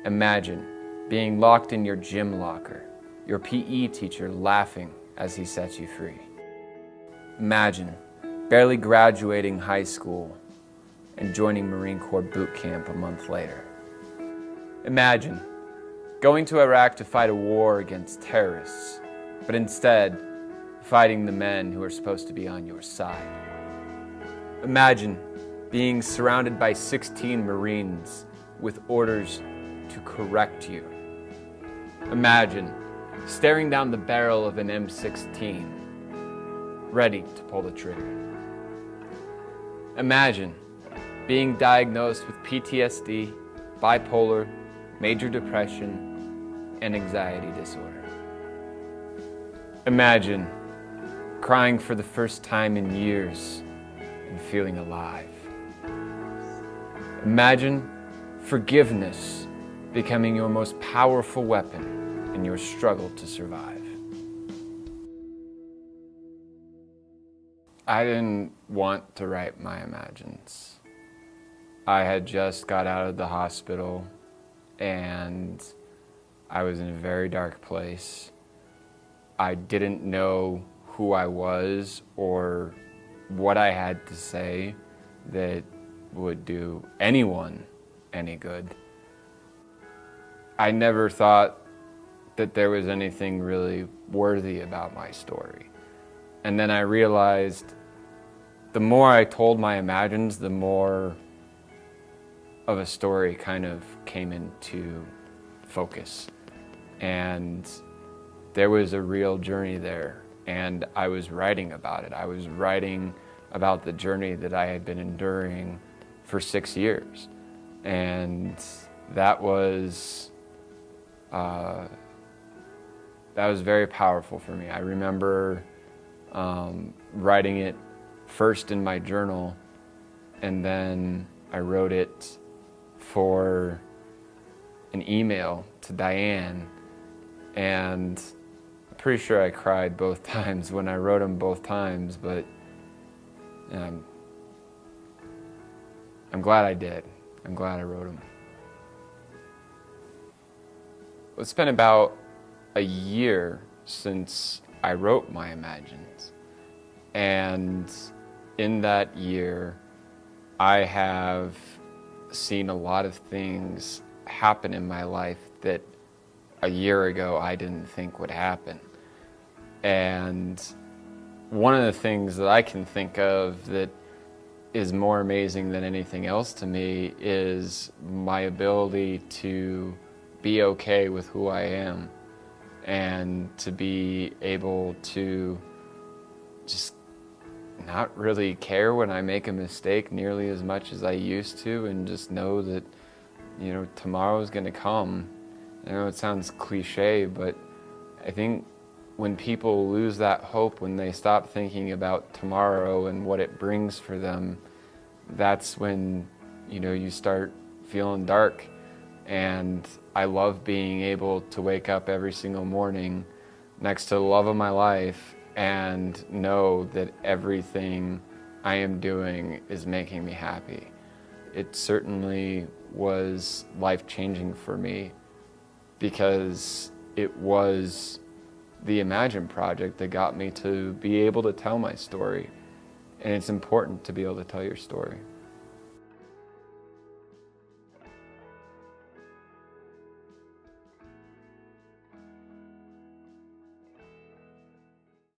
Imagine being locked in your gym locker, your PE teacher laughing as he sets you free. Imagine barely graduating high school and joining Marine Corps boot camp a month later. Imagine going to Iraq to fight a war against terrorists, but instead fighting the men who are supposed to be on your side. Imagine being surrounded by 16 Marines with orders to correct you. Imagine staring down the barrel of an M16, ready to pull the trigger. Imagine being diagnosed with PTSD, bipolar, major depression, and anxiety disorder. Imagine crying for the first time in years and feeling alive. Imagine forgiveness becoming your most powerful weapon in your struggle to survive. I didn't want to write my imagines. I had just got out of the hospital and I was in a very dark place. I didn't know who I was or what I had to say that would do anyone any good. I never thought that there was anything really worthy about my story. And then I realized the more I told my imagines, the more of a story kind of came into focus. And there was a real journey there. And I was writing about it. I was writing about the journey that I had been enduring for 6 years. And that was very powerful for me. I remember writing it first in my journal, and then I wrote it for an email to Dianne, and I'm pretty sure I cried both times when I wrote them both times, but I'm glad I did. I'm glad I wrote them. It's been about a year since I wrote my imagines, and in that year I have seen a lot of things happen in my life that a year ago I didn't think would happen. And one of the things that I can think of that is more amazing than anything else to me is my ability to be okay with who I am and to be able to just not really care when I make a mistake nearly as much as I used to, and just know that, you know, tomorrow's gonna come. I know it sounds cliche, but I think when people lose that hope, when they stop thinking about tomorrow and what it brings for them, that's when, you know, you start feeling dark. And I love being able to wake up every single morning next to the love of my life and know that everything I am doing is making me happy. It certainly was life-changing for me because it was the Imagine project that got me to be able to tell my story. And it's important to be able to tell your story.